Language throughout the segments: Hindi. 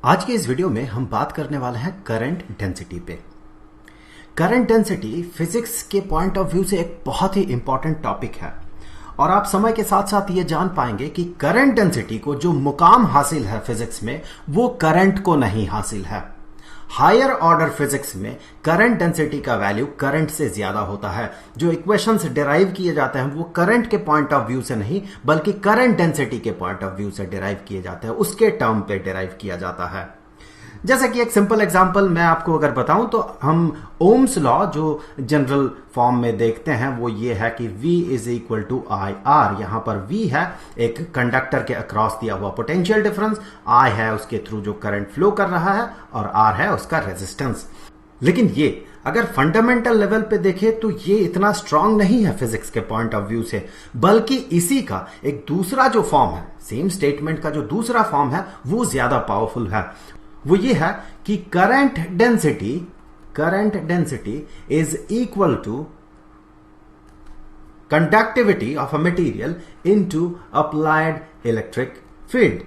आज के इस वीडियो में हम बात करने वाले हैं करंट डेंसिटी पे। करंट डेंसिटी फिजिक्स के पॉइंट ऑफ व्यू से एक बहुत ही इंपॉर्टेंट टॉपिक है और आप समय के साथ साथ ये जान पाएंगे कि करंट डेंसिटी को जो मुकाम हासिल है फिजिक्स में वो करंट को नहीं हासिल है। हायर ऑर्डर फिजिक्स में करंट डेंसिटी का वैल्यू करंट से ज्यादा होता है। जो इक्वेशंस डिराइव किए जाते हैं वो करंट के पॉइंट ऑफ व्यू से नहीं बल्कि करंट डेंसिटी के पॉइंट ऑफ व्यू से डिराइव किए जाते हैं, उसके टर्म पे डिराइव किया जाता है। जैसे कि एक सिंपल एग्जांपल मैं आपको अगर बताऊं तो हम ओम्स लॉ जो जनरल फॉर्म में देखते हैं वो ये है कि V is equal to I R. यहां पर V है एक कंडक्टर के अक्रॉस दिया हुआ पोटेंशियल डिफरेंस, I है उसके थ्रू जो करंट फ्लो कर रहा है और R है उसका रेजिस्टेंस। लेकिन ये अगर फंडामेंटल लेवल पे देखें तो ये इतना स्ट्रांग नहीं है फिजिक्स के पॉइंट ऑफ व्यू से, बल्कि इसी का एक दूसरा जो फॉर्म है, सेम स्टेटमेंट का जो दूसरा फॉर्म है वो ज्यादा पावरफुल है। वो ये है कि current density is equal to conductivity of a material into applied electric field.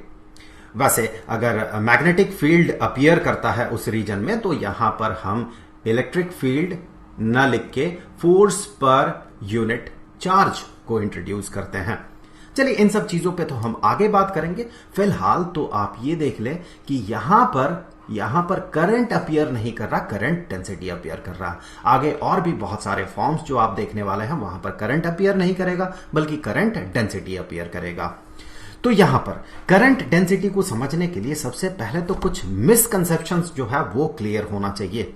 वैसे अगर मैग्नेटिक फील्ड अपीयर करता है उस रीजन में तो यहां पर हम इलेक्ट्रिक फील्ड न लिख के फोर्स पर यूनिट चार्ज को इंट्रोड्यूस करते हैं। चलिए इन सब चीजों पे तो हम आगे बात करेंगे। फिलहाल तो आप ये देख लें कि यहां पर करंट अपीयर नहीं कर रहा, करंट डेंसिटी अपीयर कर रहा। आगे और भी बहुत सारे फॉर्म्स जो आप देखने वाले हैं वहां पर करंट अपीयर नहीं करेगा बल्कि करंट डेंसिटी अपीयर करेगा। तो यहां पर करंट डेंसिटी को समझने के लिए सबसे पहले तो कुछ मिसकंसेप्शंस जो है वो क्लियर होना चाहिए।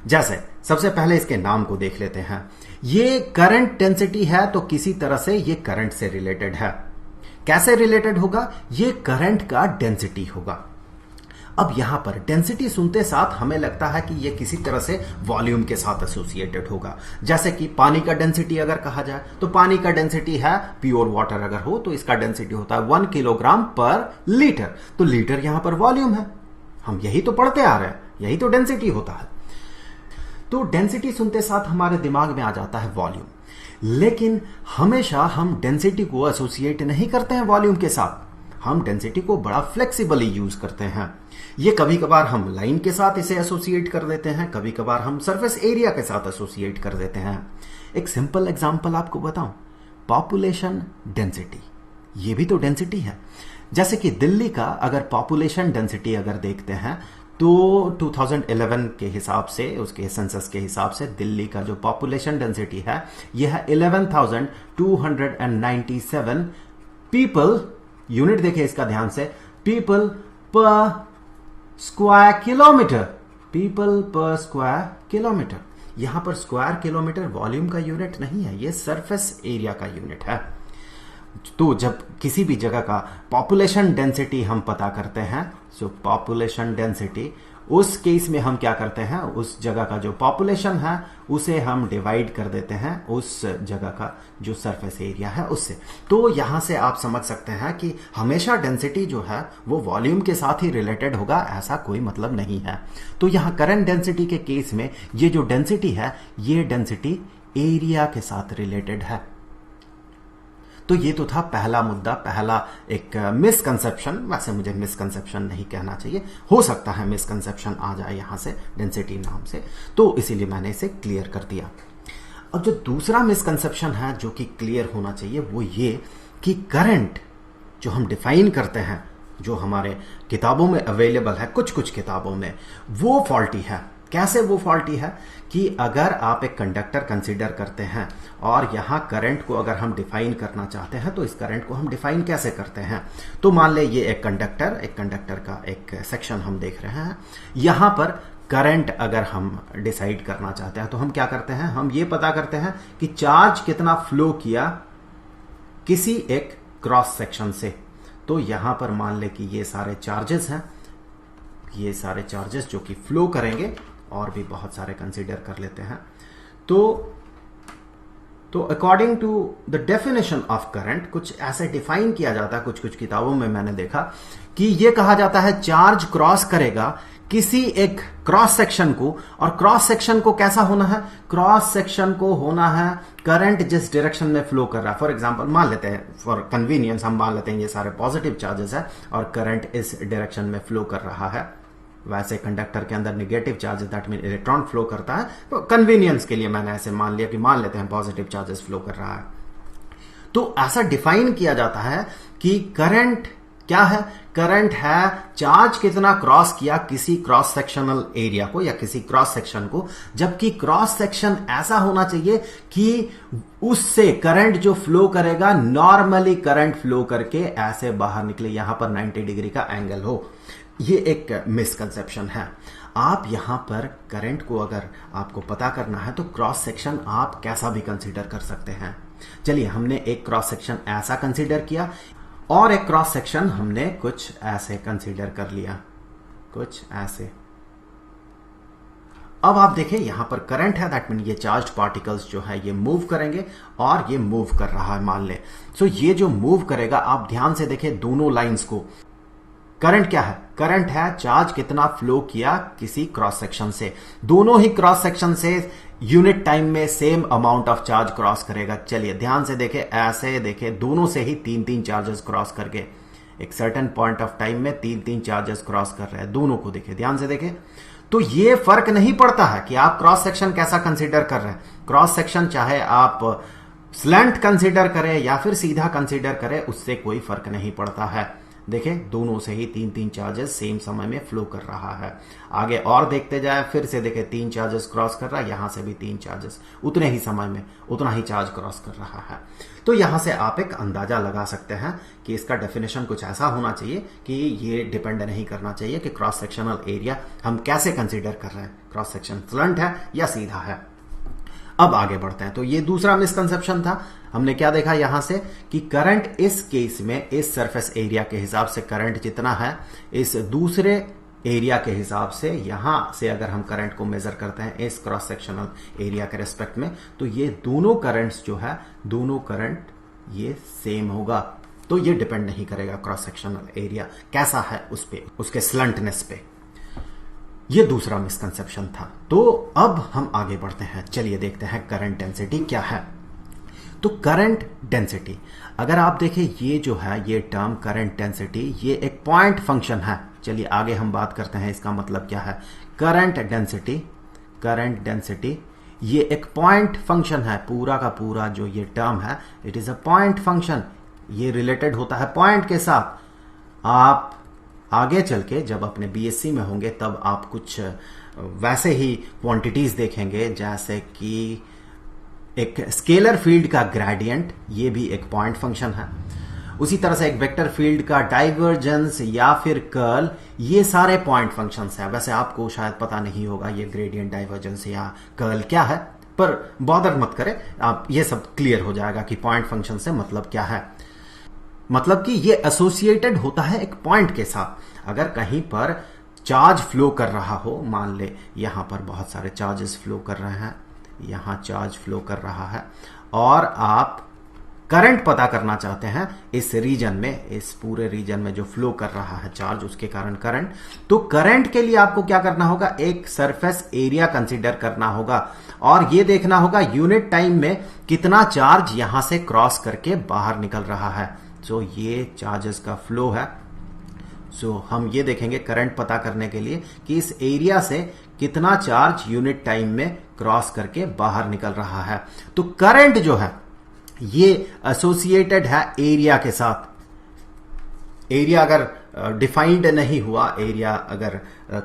जैसे सबसे पहले इसके नाम को देख लेते हैं। ये करंट डेंसिटी है तो किसी तरह से ये करंट से रिलेटेड है। कैसे रिलेटेड होगा? ये करंट का डेंसिटी होगा। अब यहां पर डेंसिटी सुनते साथ हमें लगता है कि ये किसी तरह से वॉल्यूम के साथ एसोसिएटेड होगा। जैसे कि पानी का डेंसिटी अगर कहा जाए तो पानी का डेंसिटी है, प्योर वाटर अगर हो तो इसका डेंसिटी होता है 1 किलोग्राम पर लीटर। तो लीटर यहां पर वॉल्यूम है, हम यही तो पढ़ते आ रहे हैं, यही तो डेंसिटी होता है। तो डेंसिटी सुनते साथ हमारे दिमाग में आ जाता है वॉल्यूम, लेकिन हमेशा हम डेंसिटी को एसोसिएट नहीं करते हैं वॉल्यूम के साथ। हम डेंसिटी को बड़ा फ्लेक्सिबली यूज करते हैं। ये कभी कभार हम लाइन के साथ इसे एसोसिएट कर देते हैं, कभी कभार हम सरफेस एरिया के साथ एसोसिएट कर देते हैं। एक सिंपल एग्जांपल आपको बताऊं, पॉपुलेशन डेंसिटी, ये भी तो डेंसिटी है। जैसे कि दिल्ली का अगर पॉपुलेशन डेंसिटी अगर देखते हैं तो 2011 के हिसाब से, उसके सेंसस के हिसाब से दिल्ली का जो पॉपुलेशन डेंसिटी है यह है 11,297 पीपल, यूनिट देखें इसका ध्यान से, पीपल पर स्क्वायर किलोमीटर, पीपल पर स्क्वायर किलोमीटर। यहां पर स्क्वायर किलोमीटर वॉल्यूम का यूनिट नहीं है, यह सरफेस एरिया का यूनिट है। तो जब किसी भी जगह का पॉपुलेशन डेंसिटी हम पता करते हैं, सो पॉपुलेशन डेंसिटी, उस केस में हम क्या करते हैं, उस जगह का जो पॉपुलेशन है उसे हम डिवाइड कर देते हैं उस जगह का जो सरफेस एरिया है उससे। तो यहां से आप समझ सकते हैं कि हमेशा डेंसिटी जो है वो वॉल्यूम के साथ ही रिलेटेड होगा, ऐसा कोई मतलब नहीं है। तो यहां करंट डेंसिटी के केस में ये जो डेंसिटी है ये डेंसिटी एरिया के साथ रिलेटेड है। तो ये तो था पहला मुद्दा, पहला एक मिसकंसेप्शन। वैसे मुझे मिसकंसेप्शन नहीं कहना चाहिए, हो सकता है मिसकंसेप्शन आ जाए यहां से डेंसिटी नाम से, तो इसीलिए मैंने इसे क्लियर कर दिया। अब जो दूसरा मिसकंसेप्शन है जो कि क्लियर होना चाहिए वो ये कि करंट जो हम डिफाइन करते हैं, जो हमारे किताबों में अवेलेबल है, कुछ कुछ किताबों में, वो फॉल्टी है। कैसे वो फॉल्टी है कि अगर आप एक कंडक्टर कंसीडर करते हैं और यहां करंट को अगर हम डिफाइन करना चाहते हैं तो इस करंट को हम डिफाइन कैसे करते हैं? तो मान ले ये एक कंडक्टर का एक सेक्शन हम देख रहे हैं। यहां पर करंट अगर हम डिसाइड करना चाहते हैं तो हम क्या करते हैं, हम ये पता करते हैं कि चार्ज कितना फ्लो किया किसी एक क्रॉस सेक्शन से। तो यहां पर मान ले कि ये सारे चार्जेस हैं, ये सारे चार्जेस जो कि फ्लो करेंगे, और भी बहुत सारे कंसीडर कर लेते हैं। तो according to the definition of current कुछ ऐसे डिफाइन किया जाता है, कुछ कुछ किताबों में मैंने देखा कि यह कहा जाता है चार्ज क्रॉस करेगा किसी एक क्रॉस सेक्शन को, और क्रॉस सेक्शन को कैसा होना है, क्रॉस सेक्शन को होना है करंट जिस डायरेक्शन में फ्लो कर रहा है। फॉर एग्जांपल मान लेते हैं, फॉर कन्वीनियंस हम मान लेते हैं ये सारे पॉजिटिव चार्जेस है और करंट इस डायरेक्शन में फ्लो कर रहा है। वैसे कंडक्टर के अंदर negative charges, that mean electron flow करता है, तो कन्वीनियंस के लिए मैंने ऐसे मान लिया कि मान लेते हैं पॉजिटिव चार्जेस फ्लो कर रहा है। तो ऐसा डिफाइन किया जाता है कि करंट क्या है, करंट है चार्ज कितना क्रॉस किया किसी क्रॉस सेक्शनल एरिया को या किसी क्रॉस सेक्शन को, जबकि क्रॉस सेक्शन ऐसा होना चाहिए कि उससे करंट जो फ्लो करेगा नॉर्मली करंट फ्लो करके ऐसे बाहर निकले, यहां पर 90 डिग्री का एंगल हो। ये एक मिसकंसेप्शन है। आप यहां पर करंट को अगर आपको पता करना है तो क्रॉस सेक्शन आप कैसा भी कंसीडर कर सकते हैं। चलिए, हमने एक क्रॉस सेक्शन ऐसा कंसीडर किया और एक क्रॉस सेक्शन हमने कुछ ऐसे कंसीडर कर लिया, कुछ ऐसे। अब आप देखें यहां पर करंट है, दैट मीन ये चार्ज्ड पार्टिकल्स जो है ये मूव करेंगे और ये मूव कर रहा है मान ले। सो ये जो मूव करेगा, आप ध्यान से देखें दोनों लाइंस को। करंट क्या है, करंट है चार्ज कितना फ्लो किया किसी क्रॉस सेक्शन से। दोनों ही क्रॉस सेक्शन से यूनिट टाइम में same amount of charge cross करेगा। चलिए ध्यान से देखें, ऐसे देखें, दोनों से ही 3-3 चार्जेस क्रॉस करके एक सर्टेन पॉइंट ऑफ टाइम में 3-3 चार्जेस क्रॉस कर रहे हैं। दोनों को देखें, ध्यान से देखें। तो ये फर्क नहीं पड़ता है कि आप क्रॉस सेक्शन कैसा कंसीडर कर रहे हैं। क्रॉस सेक्शन चाहे आप स्लैंट कंसीडर करें या फिर सीधा कंसीडर करें, उससे कोई फर्क नहीं पड़ता है। देखें, दोनों से ही 3-3 चार्जेस सेम समय में फ्लो कर रहा है। आगे और देखते जाए, फिर से देखें 3 चार्जेस क्रॉस कर रहा है, यहां से भी 3 चार्जेस, उतने ही समय में उतना ही चार्ज क्रॉस कर रहा है। तो यहां से आप एक अंदाजा लगा सकते हैं कि इसका डेफिनेशन कुछ ऐसा होना चाहिए कि ये डिपेंड नहीं करना चाहिए कि क्रॉस सेक्शनल एरिया हम कैसे कंसीडर कर रहे हैं, क्रॉस सेक्शन स्लंट है या सीधा है। अब आगे बढ़ते हैं। तो ये दूसरा मिसकंसेप्शन था। हमने क्या देखा यहां से कि करंट इस केस में इस सरफेस एरिया के हिसाब से करंट जितना है, इस दूसरे एरिया के हिसाब से यहां से अगर हम करंट को मेजर करते हैं इस क्रॉस सेक्शनल एरिया के रेस्पेक्ट में, तो ये दोनों करंट्स जो है, दोनों करंट ये सेम होगा। तो ये डिपेंड नहीं करेगा क्रॉस सेक्शनल एरिया कैसा है उस पे, उसके स्लंटनेस पे। ये दूसरा मिसकंसेप्शन था। तो अब हम आगे बढ़ते हैं। चलिए देखते हैं करंट डेंसिटी क्या है। तो करंट डेंसिटी, अगर आप देखें ये जो है, ये टर्म करंट डेंसिटी, ये एक पॉइंट फंक्शन है। चलिए आगे हम बात करते हैं इसका मतलब क्या है। करंट डेंसिटी, करंट डेंसिटी ये एक पॉइंट फंक्शन है। पूरा का पूरा जो ये टर्म है, it is a point function. ये रिलेटेड होता है पॉइंट के साथ। आप आगे चल के जब अपने बीएससी में होंगे तब आप कुछ वैसे ही क्वांटिटीज देखेंगे, जैसे कि एक स्केलर फील्ड का ग्रेडियंट, ये भी एक पॉइंट फंक्शन है। उसी तरह से एक वेक्टर फील्ड का डाइवर्जेंस या फिर कर्ल, ये सारे पॉइंट फंक्शंस हैं। वैसे आपको शायद पता नहीं होगा ये ग्रेडियंट, डाइवर्जेंस या कर्ल क्या है, पर बॉदर मत करें, आप ये सब क्लियर हो जाएगा कि पॉइंट फंक्शन से मतलब क्या है। मतलब कि ये एसोसिएटेड होता है एक पॉइंट के साथ। अगर कहीं पर चार्ज फ्लो कर रहा हो, मान ले यहां पर बहुत सारे चार्जेस फ्लो कर रहे हैं, यहां चार्ज फ्लो कर रहा है, और आप करंट पता करना चाहते हैं इस रीजन में, इस पूरे रीजन में जो फ्लो कर रहा है चार्ज, उसके कारण करंट। तो करंट के लिए आपको क्या करना होगा, एक सरफेस एरिया कंसीडर करना होगा और ये देखना होगा यूनिट टाइम में कितना चार्ज यहां से क्रॉस करके बाहर निकल रहा है। सो ये चार्जेस का फ्लो है। सो हम ये देखेंगे करंट पता करने के लिए कि इस एरिया से कितना चार्ज यूनिट टाइम में क्रॉस करके बाहर निकल रहा है। तो करंट जो है ये एसोसिएटेड है एरिया के साथ। एरिया अगर डिफाइंड नहीं हुआ, एरिया अगर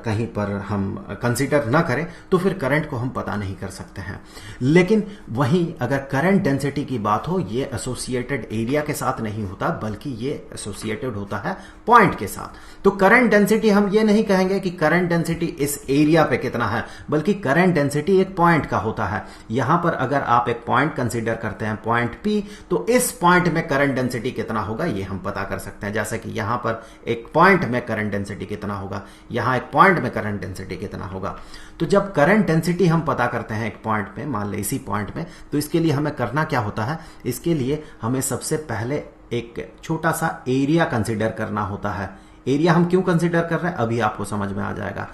कहीं पर हम कंसीडर ना करें, तो फिर करंट को हम पता नहीं कर सकते हैं। लेकिन वहीं अगर करंट डेंसिटी की बात हो, ये एसोसिएटेड एरिया के साथ नहीं होता, बल्कि ये एसोसिएटेड होता है पॉइंट के साथ। तो करंट डेंसिटी हम ये नहीं कहेंगे कि करंट डेंसिटी इस एरिया पे कितना है, बल्कि करंट डेंसिटी एक पॉइंट का होता है। यहां पर अगर आप एक पॉइंट कंसीडर करते हैं, पॉइंट P, तो इस पॉइंट में करंट डेंसिटी कितना होगा ये हम पता कर सकते हैं। जैसे कि यहां पर एक पॉइंट में करंट डेंसिटी कितना होगा, यहां एक पॉइंट में करंट डेंसिटी कितना होगा। तो जब करंट डेंसिटी हम पता करते हैं एक पॉइंट पे, मान ले इसी पॉइंट में, तो इसके लिए हमें करना क्या होता है, इसके लिए हमें सबसे पहले एक छोटा सा एरिया कंसीडर करना होता है। एरिया हम क्यों कंसिडर कर रहे हैं अभी आपको समझ में आ जाएगा।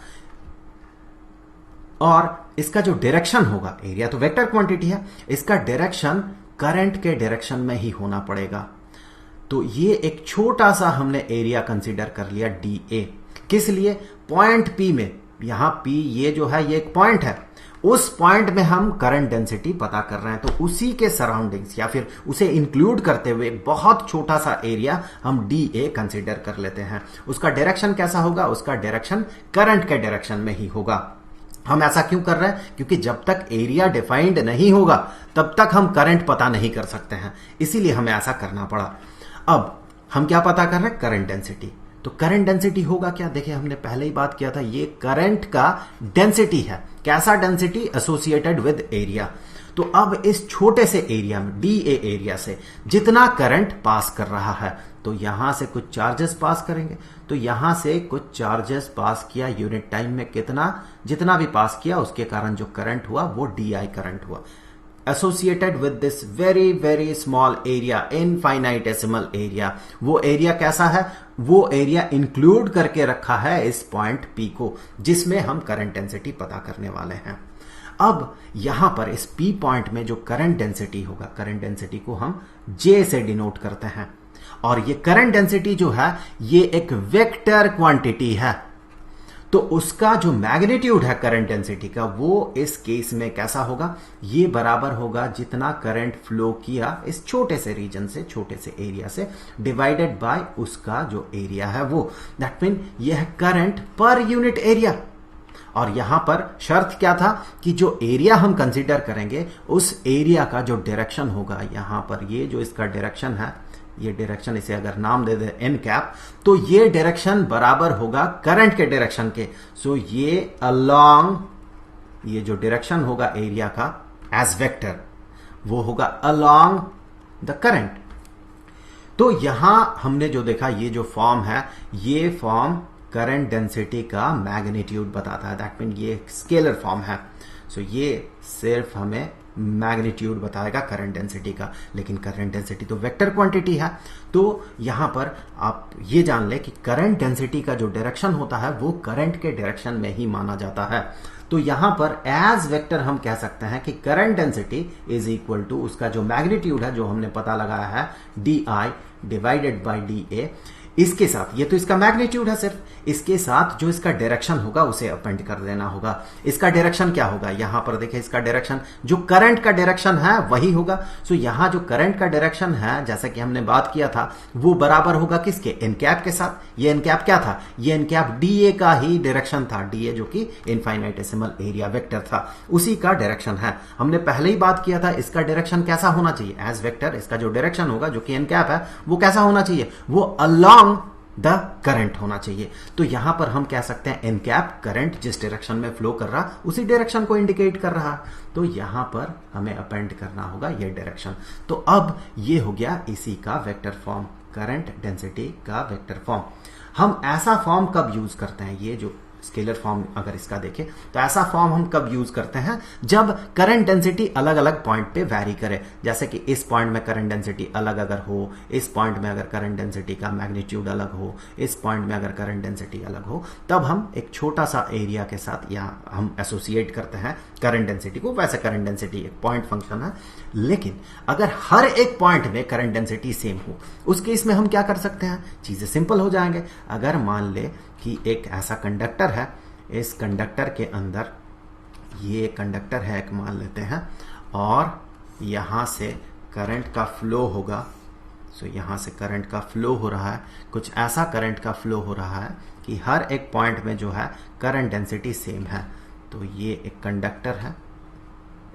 और इसका जो डायरेक्शन होगा, एरिया तो वेक्टर क्वांटिटी है, इसका डायरेक्शन करंट के डायरेक्शन में ही होना पड़ेगा। तो ये एक छोटा सा हमने एरिया कंसीडर कर लिया डी ए। किस लिए? पॉइंट पी में, यहां पी ये जो है ये एक पॉइंट है, उस पॉइंट में हम करंट डेंसिटी पता कर रहे हैं। तो उसी के सराउंडिंग्स या फिर उसे इंक्लूड करते हुए बहुत छोटा सा एरिया हम डी ए कंसिडर कर लेते हैं। उसका डायरेक्शन कैसा होगा? उसका डायरेक्शन करंट के डायरेक्शन में ही होगा। हम ऐसा क्यों कर रहे हैं? क्योंकि जब तक एरिया डिफाइंड नहीं होगा तब तक हम करंट पता नहीं कर सकते हैं, इसीलिए हमें ऐसा करना पड़ा। अब हम क्या पता कर रहे हैं? Current density. तो करंट डेंसिटी होगा क्या? देखिए हमने पहले ही बात किया था, ये करंट का डेंसिटी है। कैसा डेंसिटी? Associated with area. तो अब इस छोटे से एरिया में, डी ए एरिया से जितना करंट पास कर रहा है, तो यहां से कुछ चार्जेस पास करेंगे। तो यहां से कुछ चार्जेस पास किया, यूनिट टाइम में कितना, जितना भी पास किया उसके कारण जो करंट हुआ वो डी आई करंट हुआ। Associated with this very very small area, infinitesimal area. वो एरिया कैसा है? वो एरिया इंक्लूड करके रखा है इस पॉइंट पी को, जिसमें हम करंट डेंसिटी पता करने वाले हैं। अब यहां पर इस पी पॉइंट में जो करंट डेंसिटी होगा, करंट डेंसिटी को हम जे से डिनोट करते हैं। और ये करंट डेंसिटी जो है ये एक वेक्टर क्वांटिटी है। तो उसका जो मैग्नीट्यूड है करंट डेंसिटी का, वो इस केस में कैसा होगा? ये बराबर होगा जितना करंट फ्लो किया इस छोटे से रीजन से, छोटे से एरिया से, डिवाइडेड बाय उसका जो एरिया है वो। दैट मीन यह है करंट पर यूनिट एरिया। और यहां पर शर्त क्या था कि जो एरिया हम कंसीडर करेंगे उस एरिया का जो डायरेक्शन होगा, यहां पर ये जो इसका डायरेक्शन है, ये डायरेक्शन, इसे अगर नाम दे दे एन कैप, तो ये डायरेक्शन बराबर होगा करंट के डायरेक्शन के। सो ये अलोंग, ये जो डायरेक्शन होगा एरिया का एज वेक्टर, वो होगा अलोंग द करंट। तो यहां हमने जो देखा, ये जो फॉर्म है, ये फॉर्म करंट डेंसिटी का मैग्नीट्यूड बताता है। दैट मीन ये स्केलर फॉर्म है। सो ये सिर्फ हमें मैग्नीट्यूड बताएगा करंट डेंसिटी का, लेकिन करंट डेंसिटी तो वेक्टर क्वांटिटी है। तो यहां पर आप ये जान ले कि करंट डेंसिटी का जो डायरेक्शन होता है वो करंट के डायरेक्शन में ही माना जाता है। तो यहां पर एज वेक्टर हम कह सकते हैं कि current density is equal to उसका जो मैग्नीट्यूड है, जो हमने पता लगाया है, d I divided by d A. इसके साथ, ये तो इसका मैग्नीट्यूड है सिर्फ, इसके साथ जो इसका डायरेक्शन होगा उसे अपेंड कर देना होगा। इसका डायरेक्शन क्या होगा? यहां पर देखिए इसका डायरेक्शन जो करंट का डायरेक्शन है वही होगा। सो यहां जो करंट का डायरेक्शन है, जैसा कि हमने बात किया था, वो बराबर होगा किसके? एन कैप के साथ। ये एन कैप क्या था? ये एन कैप डी ए का ही डायरेक्शन था। डी ए जो कि इनफाइनाइटेसिमल एरिया वेक्टर था, उसी का डायरेक्शन है। हमने पहले ही बात किया था इसका डायरेक्शन कैसा होना चाहिए? एज वेक्टर इसका जो डायरेक्शन होगा, जो कि एन कैप है, वो कैसा होना चाहिए? वो अलोंग द करंट होना चाहिए। तो यहां पर हम कह सकते हैं एन कैप करंट जिस डायरेक्शन में फ्लो कर रहा उसी डायरेक्शन को इंडिकेट कर रहा। तो यहां पर हमें अपेंड करना होगा ये डायरेक्शन। तो अब ये हो गया इसी का वेक्टर फॉर्म, करंट डेंसिटी का वेक्टर फॉर्म। हम ऐसा फॉर्म कब यूज करते हैं? ये जो स्केलर फॉर्म अगर इसका देखें, तो ऐसा फॉर्म हम कब यूज करते हैं? जब करंट डेंसिटी अलग अलग पॉइंट पे वैरी करे। जैसे कि इस पॉइंट में करंट डेंसिटी अलग अगर हो, इस पॉइंट में अगर करंट डेंसिटी का मैग्नीट्यूड अलग हो, इस पॉइंट में अगर करंट डेंसिटी अलग हो, तब हम एक छोटा सा एरिया के साथ या हम एसोसिएट करते हैं करंट डेंसिटी को। वैसे करंट डेंसिटी एक पॉइंट फंक्शन है, लेकिन अगर हर एक पॉइंट में करंट डेंसिटी सेम हो, उस केस में हम क्या कर सकते हैं? चीजें सिंपल हो जाएंगे। अगर मान ले कि एक ऐसा कंडक्टर है, इस कंडक्टर के अंदर, ये कंडक्टर है एक मान लेते हैं, और यहां से करंट का फ्लो होगा। सो यहां से करंट का फ्लो हो रहा है, कुछ ऐसा करंट का फ्लो हो रहा है कि हर एक पॉइंट में जो है करंट डेंसिटी सेम है। तो ये एक कंडक्टर है,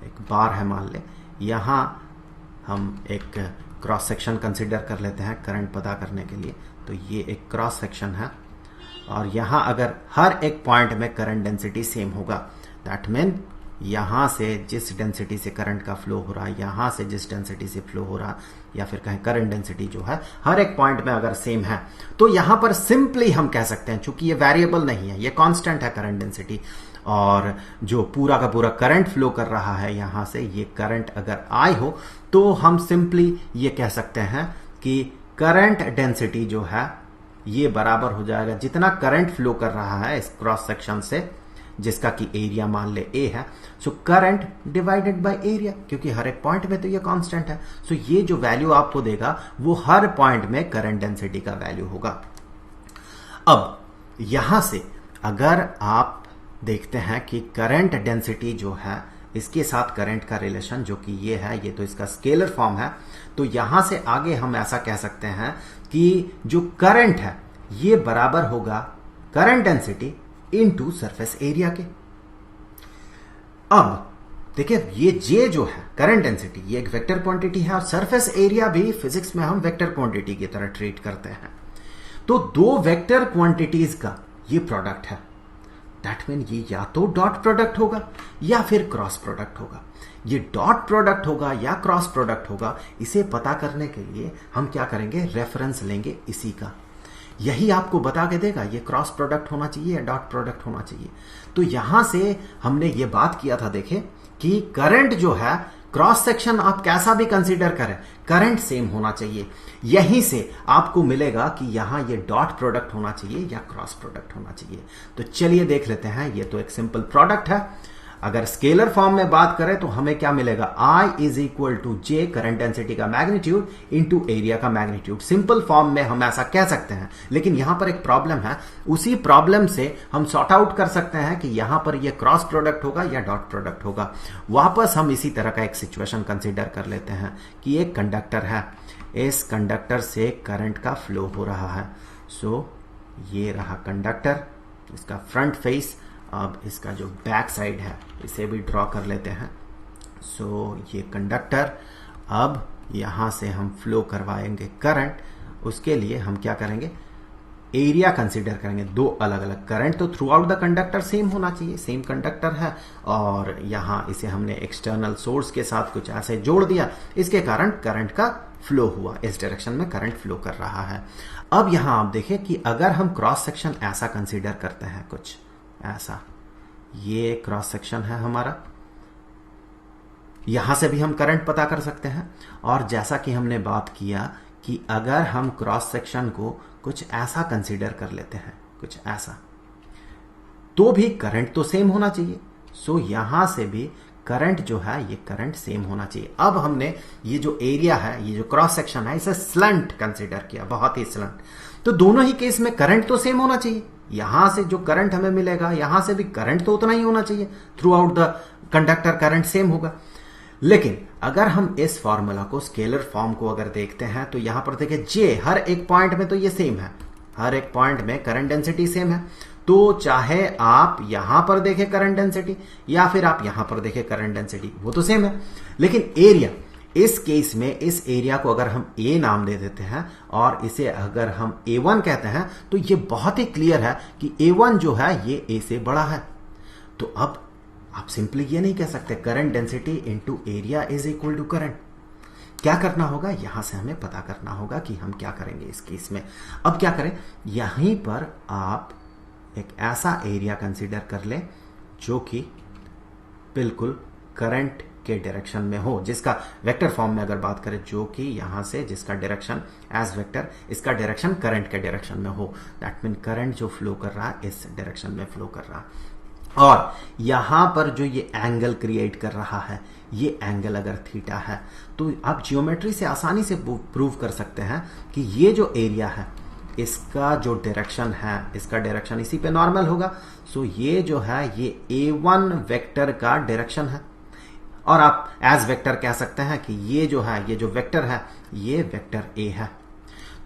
एक बार है मान ले। यहां हम एक क्रॉस सेक्शन कंसिडर कर लेते हैं करंट पता करने के लिए। तो ये एक क्रॉस सेक्शन है, और यहां अगर हर एक पॉइंट में करंट डेंसिटी सेम होगा, दैट मीन यहां से जिस डेंसिटी से करंट का फ्लो हो रहा है, यहां से जिस डेंसिटी से फ्लो हो रहा है, या फिर कहें करंट डेंसिटी जो है हर एक पॉइंट में अगर सेम है, तो यहां पर सिंपली हम कह सकते हैं, चूंकि ये वेरिएबल नहीं है, ये कांस्टेंट है करंट डेंसिटी, और जो पूरा का पूरा करंट फ्लो कर रहा है यहां से, ये करंट अगर आई हो, तो हम सिंपली ये कह सकते हैं कि करंट डेंसिटी जो है ये बराबर हो जाएगा जितना करंट फ्लो कर रहा है इस क्रॉस सेक्शन से, जिसका कि एरिया मान ले ए है, so current divided by area, क्योंकि हर एक पॉइंट में तो ये कांस्टेंट है। सो ये जो वैल्यू आपको देगा वो हर पॉइंट में करंट डेंसिटी का वैल्यू होगा। अब यहां से अगर आप देखते हैं कि करंट डेंसिटी जो है इसके साथ करंट का रिलेशन जो कि ये है, ये तो इसका स्केलर फॉर्म है, तो यहां से आगे हम ऐसा कह सकते हैं कि जो करंट है ये बराबर होगा current density into surface area के। अब देखिए ये जे जो है करंट डेंसिटी ये एक वेक्टर क्वांटिटी है और सरफेस एरिया भी फिजिक्स में हम वेक्टर क्वांटिटी की तरह ट्रीट करते हैं। तो दो वेक्टर क्वांटिटीज का ये प्रोडक्ट है, दैट मीन ये या तो डॉट प्रोडक्ट होगा या फिर क्रॉस प्रोडक्ट होगा। ये डॉट प्रोडक्ट होगा या क्रॉस प्रोडक्ट होगा, इसे पता करने के लिए हम क्या करेंगे, रेफरेंस लेंगे इसी का। यही आपको बता के देगा ये क्रॉस प्रोडक्ट होना चाहिए या डॉट प्रोडक्ट होना चाहिए। तो यहां से हमने ये बात किया था, देखें कि करंट जो है क्रॉस सेक्शन आप कैसा भी कंसीडर करें, करंट सेम होना चाहिए। यहीं से आपको मिलेगा कि यहां ये डॉट प्रोडक्ट होना चाहिए या क्रॉस प्रोडक्ट होना चाहिए। तो चलिए देख लेते हैं, ये तो एक सिंपल प्रोडक्ट है। अगर स्केलर फॉर्म में बात करें तो हमें क्या मिलेगा, I is equal to J current density का मैग्नीट्यूड इंटू एरिया का मैग्नीट्यूड। सिंपल फॉर्म में हम ऐसा कह सकते हैं, लेकिन यहां पर एक प्रॉब्लम है। उसी प्रॉब्लम से हम सॉर्ट आउट कर सकते हैं कि यहां पर यह क्रॉस प्रोडक्ट होगा या डॉट प्रोडक्ट होगा। वापस हम इसी तरह का एक सिचुएशन कंसिडर कर लेते हैं कि एक कंडक्टर है, इस कंडक्टर से करंट का फ्लो हो रहा है। सो ये रहा कंडक्टर, इसका फ्रंट फेस। अब इसका जो बैक साइड है इसे भी ड्रॉ कर लेते हैं। सो ये कंडक्टर, अब यहां से हम फ्लो करवाएंगे करंट। उसके लिए हम क्या करेंगे, एरिया कंसीडर करेंगे। दो अलग अलग करंट तो through out the conductor same होना चाहिए, सेम कंडक्टर है, और यहां इसे हमने एक्सटर्नल सोर्स के साथ कुछ ऐसे जोड़ दिया, इसके कारण करंट का फ्लो हुआ, इस डायरेक्शन में करंट फ्लो कर रहा है। अब यहां आप देखें कि अगर हम क्रॉस सेक्शन ऐसा कंसीडर करते हैं, कुछ ऐसा, ये क्रॉस सेक्शन है हमारा, यहां से भी हम करंट पता कर सकते हैं। और जैसा कि हमने बात किया कि अगर हम क्रॉस सेक्शन को कुछ ऐसा कंसीडर कर लेते हैं, कुछ ऐसा, तो भी करंट तो सेम होना चाहिए। सो यहां से भी करंट जो है ये करंट सेम होना चाहिए। अब हमने ये जो एरिया है, ये जो क्रॉस सेक्शन है, इसे स्लंट कंसीडर किया, बहुत ही स्लंट। तो दोनों ही केस में करंट तो सेम होना चाहिए। यहां से जो करंट हमें मिलेगा, यहां से भी करंट तो उतना ही होना चाहिए, through out the conductor current same होगा। लेकिन अगर हम इस फॉर्मूला को, स्केलर फॉर्म को अगर देखते हैं, तो यहां पर देखिए जे हर एक पॉइंट में तो ये सेम है, हर एक पॉइंट में करंट डेंसिटी सेम है। तो चाहे आप यहां पर देखें करंट डेंसिटी या फिर आप यहां पर देखें करंट डेंसिटी, वो तो सेम है। लेकिन एरिया, इस केस में इस एरिया को अगर हम ए नाम दे देते हैं और इसे अगर हम A1 कहते हैं, तो ये बहुत ही क्लियर है कि A1 जो है ये A से बड़ा है। तो अब आप सिंपली ये नहीं कह सकते current density into area is equal to current. क्या करना होगा, यहां से हमें पता करना होगा कि हम क्या करेंगे इस केस में। अब क्या करें, यहीं पर आप एक ऐसा एरिया कंसीडर कर लें जो कि बिल्कुल करंट के डायरेक्शन में हो, जिसका वेक्टर फॉर्म में अगर बात करें, जो कि यहां से जिसका डायरेक्शन एज वेक्टर, इसका डायरेक्शन करंट के डायरेक्शन में हो। दैट मीन करंट जो फ्लो कर रहा है इस डायरेक्शन में फ्लो कर रहा है। और यहां पर जो ये एंगल क्रिएट कर रहा है, ये एंगल अगर थीटा है, तो आप जियोमेट्री से आसानी से प्रूव कर सकते हैं कि ये जो एरिया है इसका जो डायरेक्शन है, इसका डायरेक्शन इसी पे नॉर्मल होगा। सो ये जो है ये A1 वेक्टर का डायरेक्शन है, और आप एज वेक्टर कह सकते हैं कि ये जो है, ये जो वेक्टर है, ये वेक्टर A है।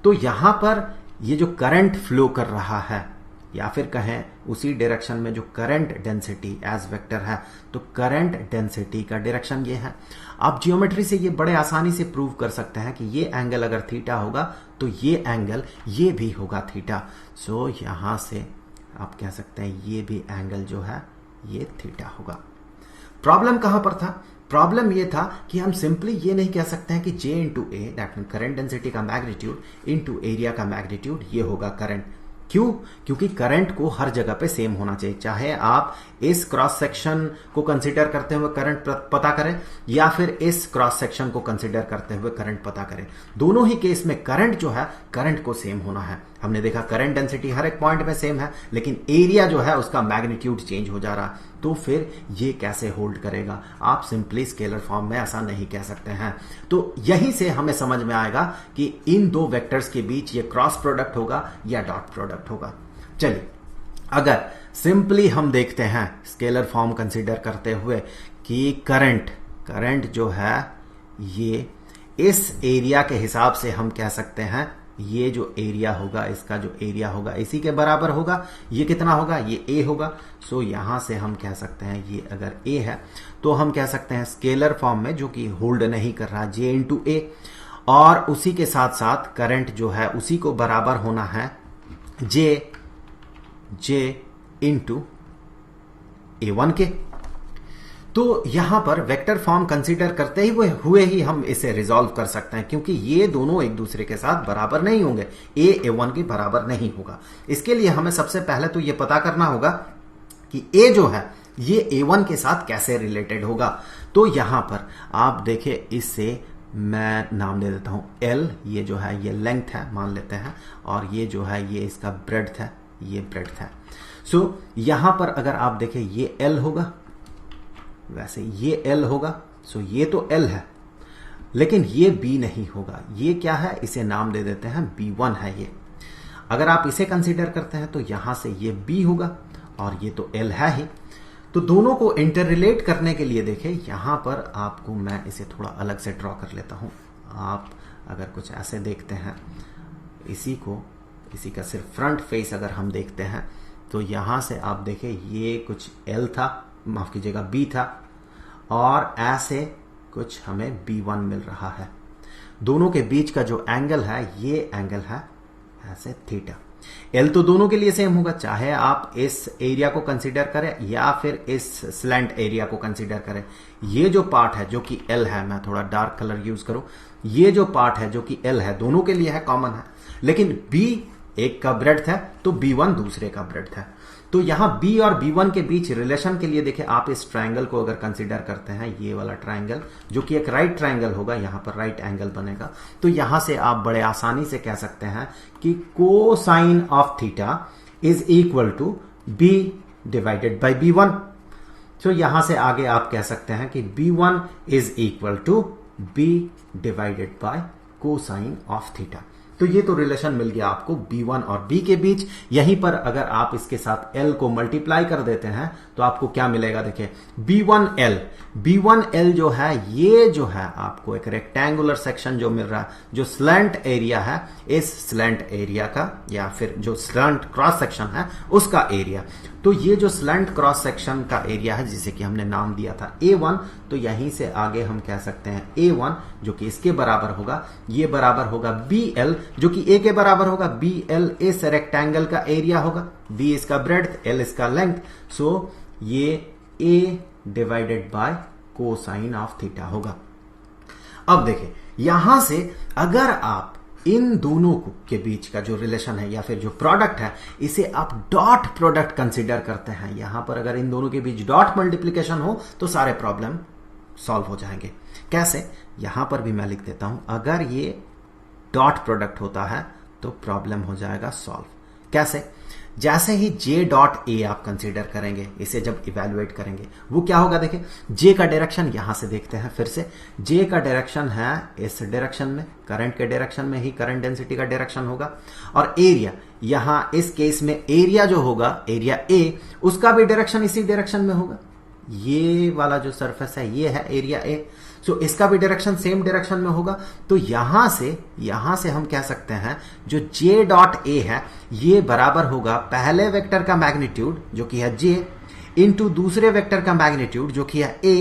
तो यहां पर ये जो करंट फ्लो कर रहा है, या फिर कहें उसी डायरेक्शन में जो करंट डेंसिटी एज वेक्टर है, तो करंट डेंसिटी का डायरेक्शन ये है। आप जियोमेट्री से ये बड़े आसानी से प्रूव कर सकते हैं कि ये एंगल अगर थीटा होगा तो ये एंगल ये भी होगा थीटा। सो यहां से आप कह सकते हैं ये भी एंगल जो है ये थीटा होगा। प्रॉब्लम कहां पर था, प्रॉब्लम ये था कि हम सिंपली ये नहीं कह सकते हैं कि J into A, that mean current density का मैग्नीट्यूड इंटू एरिया का मैग्नीट्यूड, ये होगा करंट। क्यों? क्योंकि करंट को हर जगह पे सेम होना चाहिए, चाहे आप इस क्रॉस सेक्शन को कंसीडर करते हुए करंट पता करें या फिर इस क्रॉस सेक्शन को कंसीडर करते हुए करंट पता करें। दोनों ही केस में करंट जो है करंट को सेम होना है। हमने देखा करंट डेंसिटी हर एक पॉइंट में सेम है, लेकिन एरिया जो है उसका मैग्नीट्यूड चेंज हो जा रहा है। तो फिर ये कैसे होल्ड करेगा? आप सिंपली स्केलर फॉर्म में ऐसा नहीं कह सकते हैं। तो यहीं से हमें समझ में आएगा कि इन दो वेक्टर्स के बीच ये क्रॉस प्रोडक्ट होगा या डॉट प्रोडक्ट होगा। चलिए, अगर सिंपली हम देखते हैं स्केलर फॉर्म कंसीडर करते हुए कि करंट जो है ये इस एरिया के हिसाब से हम कह सकते हैं ये जो एरिया होगा, इसका जो एरिया होगा इसी के बराबर होगा। ये कितना होगा? ये ए होगा। सो यहां से हम कह सकते हैं ये अगर ए है तो हम कह सकते हैं स्केलर फॉर्म में, जो कि होल्ड नहीं कर रहा, जे इंटू ए, और उसी के साथ साथ करंट जो है उसी को बराबर होना है जे इंटू A1 के। तो यहां पर वेक्टर फॉर्म कंसीडर करते हुए ही हम इसे रिजॉल्व कर सकते हैं, क्योंकि ये दोनों एक दूसरे के साथ बराबर नहीं होंगे। A1 के बराबर नहीं होगा। इसके लिए हमें सबसे पहले तो ये पता करना होगा कि A जो है ये A1 के साथ कैसे रिलेटेड होगा। तो यहां पर आप देखें, इससे मैं नाम दे देता हूं L। ये जो है ये लेंथ है मान लेते हैं, और ये जो है ये इसका ब्रेड्थ है, ये ब्रेड्थ है। सो यहां पर अगर आप देखें ये L होगा, वैसे ये L होगा। सो ये तो L है, लेकिन ये B नहीं होगा। ये क्या है? इसे नाम दे देते हैं B1 है ये। अगर आप इसे कंसीडर करते हैं तो यहां से ये B होगा, और ये तो L है ही। तो दोनों को इंटर रिलेट करने के लिए देखें, यहां पर आपको मैं इसे थोड़ा अलग से ड्रॉ कर लेता हूं। आप अगर कुछ ऐसे देखते हैं, इसी का सिर्फ फ्रंट फेस अगर हम देखते हैं तो यहां से आप देखें ये कुछ L था, माफ कीजिएगा B था, और ऐसे कुछ हमें B1 मिल रहा है। दोनों के बीच का जो एंगल है ये एंगल है ऐसे थीटा। L तो दोनों के लिए सेम होगा, चाहे आप इस एरिया को कंसीडर करें या फिर इस स्लैंट एरिया को कंसीडर करें। ये जो पार्ट है जो कि L है, मैं थोड़ा डार्क कलर यूज करूं, ये जो पार्ट है जो कि L है दोनों के लिए है, कॉमन है। लेकिन B एक का ब्रेड्थ है तो B1 दूसरे का ब्रेड्थ है। तो यहां B और B1 के बीच रिलेशन के लिए देखिए, आप इस ट्रायंगल को अगर कंसीडर करते हैं, ये वाला ट्रायंगल जो कि एक राइट ट्रायंगल होगा, यहां पर राइट एंगल बनेगा। तो यहां से आप बड़े आसानी से कह सकते हैं कि cosine of theta is equal to B divided by B1। तो यहां से आगे आप कह सकते हैं कि B1 is equal to B divided by cosine of theta. तो ये तो रिलेशन मिल गया आपको B1 और B के बीच। यहीं पर अगर आप इसके साथ L को मल्टीप्लाई कर देते हैं तो आपको क्या मिलेगा? देखिए B1L जो है, ये जो है आपको एक रेक्टेंगुलर सेक्शन जो मिल रहा है, जो स्लैंट एरिया है, इस स्लैंट एरिया का या फिर जो स्लैंट क्रॉस सेक्शन है उसका एरिया। तो ये जो स्लैंट क्रॉस सेक्शन का एरिया है जिसे कि हमने नाम दिया था A1, तो यहीं से आगे हम कह सकते हैं A1 जो कि इसके बराबर होगा, ये बराबर होगा BL जो कि A के बराबर होगा। BL इस रेक्टेंगल का एरिया होगा, B इसका ब्रेड्थ, L इसका लेंथ। सो ये A divided by cosine of theta होगा। अब देखिए, यहां से अगर आप इन दोनों के बीच का जो रिलेशन है या फिर जो प्रोडक्ट है, इसे आप डॉट प्रोडक्ट कंसीडर करते हैं। यहां पर अगर इन दोनों के बीच डॉट मल्टीप्लिकेशन हो तो सारे प्रॉब्लम सॉल्व हो जाएंगे। कैसे? यहां पर भी मैं लिख देता हूं, अगर ये डॉट प्रोडक्ट होता है तो प्रॉब्लम हो जाएगा सॉल्व। कैसे? जैसे ही J डॉट A आप कंसीडर करेंगे, इसे जब इवेलुएट करेंगे, वो क्या होगा? देखिए, J का डायरेक्शन यहां से देखते हैं फिर से। J का डायरेक्शन है इस डायरेक्शन में, करंट के डायरेक्शन में ही करंट डेंसिटी का डायरेक्शन होगा। और एरिया, यहां इस केस में एरिया जो होगा, एरिया A, उसका भी डायरेक्शन इसी डायरेक्शन में होगा। ये वाला जो सरफेस है ये है एरिया A। सो इसका भी डायरेक्शन सेम डायरेक्शन में होगा। तो यहां से हम कह सकते हैं जो J डॉट A है ये बराबर होगा पहले वेक्टर का मैग्नीट्यूड जो कि है J इंटू दूसरे वेक्टर का मैग्नीट्यूड जो कि है A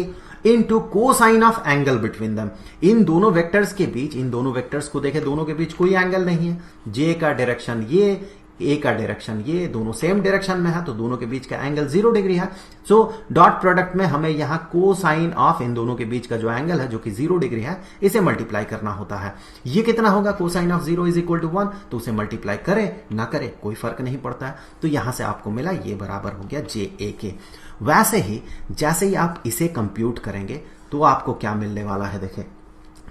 into cosine of angle between them. इन दोनों वेक्टर्स के बीच, इन दोनों वेक्टर्स को देखें, दोनों के बीच कोई एंगल नहीं है। J का डायरेक्शन ये, A का डायरेक्शन ये, दोनों सेम डायरेक्शन में है, तो दोनों के बीच का एंगल 0 डिग्री है। सो डॉट प्रोडक्ट में हमें यहां कोसाइन ऑफ इन दोनों के बीच का जो एंगल है जो कि 0 डिग्री है, इसे मल्टीप्लाई करना होता है। ये कितना होगा? Cosine of 0 is equal to 1। तो उसे मल्टीप्लाई करे ना करे कोई फर्क नहीं पड़ता है। तो यहां से आपको मिला ये बराबर हो गया JA के। वैसे ही जैसे ही आप इसे कंप्यूट करेंगे तो आपको क्या मिलने वाला है? देखें,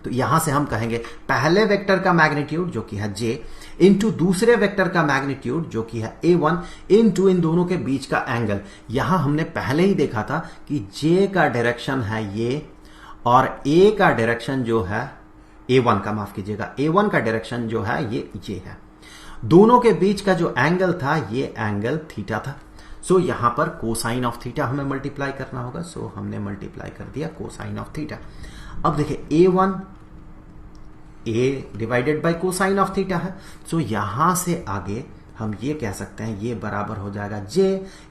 तो यहां से हम कहेंगे पहले वेक्टर का मैग्नीट्यूड जो कि है j इंटू दूसरे वेक्टर का मैग्नीट्यूड जो कि है a1 इंटू इन दोनों के बीच का एंगल। यहां हमने पहले ही देखा था कि j का डायरेक्शन है ये और a का डायरेक्शन जो है a1 का, माफ कीजिएगा, a1 का डायरेक्शन जो है ये है। दोनों के बीच का जो एंगल था ये एंगल थीटा था। सो यहां पर कोसाइन ऑफ थीटा हमें मल्टीप्लाई करना होगा। सो हमने मल्टीप्लाई कर दिया कोसाइन ऑफ थीटा। अब देखिए a1 a divided by cosine of theta है। सो यहां से आगे हम ये कह सकते हैं ये बराबर हो जाएगा j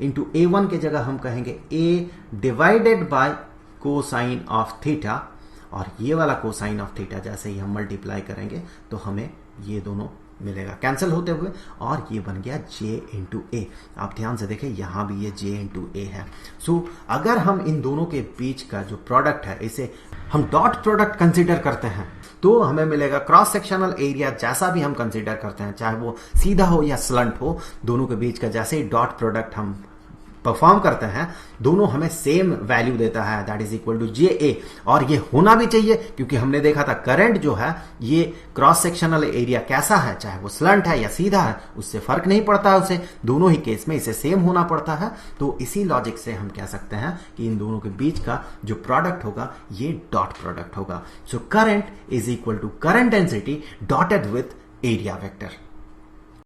इंटू a1 की जगह हम कहेंगे a divided by cosine of theta, और ये वाला कोसाइन ऑफ थीटा जैसे ही हम मल्टीप्लाई करेंगे तो हमें ये दोनों मिलेगा कैंसिल होते हुए, और ये बन गया j इंटू ए। आप ध्यान से देखें यहां भी ये j इंटू ए है। सो अगर हम इन दोनों के बीच का जो प्रोडक्ट है इसे हम डॉट प्रोडक्ट कंसीडर करते हैं तो हमें मिलेगा क्रॉस सेक्शनल एरिया जैसा भी हम कंसीडर करते हैं, चाहे वो सीधा हो या स्लंट हो, दोनों के बीच का जैसे ही डॉट प्रोडक्ट हम परफॉर्म करते हैं दोनों हमें सेम वैल्यू देता है, दैट इज इक्वल टू जे ए। और ये होना भी चाहिए क्योंकि हमने देखा था करंट जो है ये क्रॉस सेक्शनल एरिया कैसा है, चाहे वो स्लंट है या सीधा है, उससे फर्क नहीं पड़ता है उसे, दोनों ही केस में इसे सेम होना पड़ता है। तो इसी लॉजिक से हम कह सकते हैं कि इन दोनों के बीच का जो प्रोडक्ट होगा ये डॉट प्रोडक्ट होगा। So current is equal to current density dotted with area vector.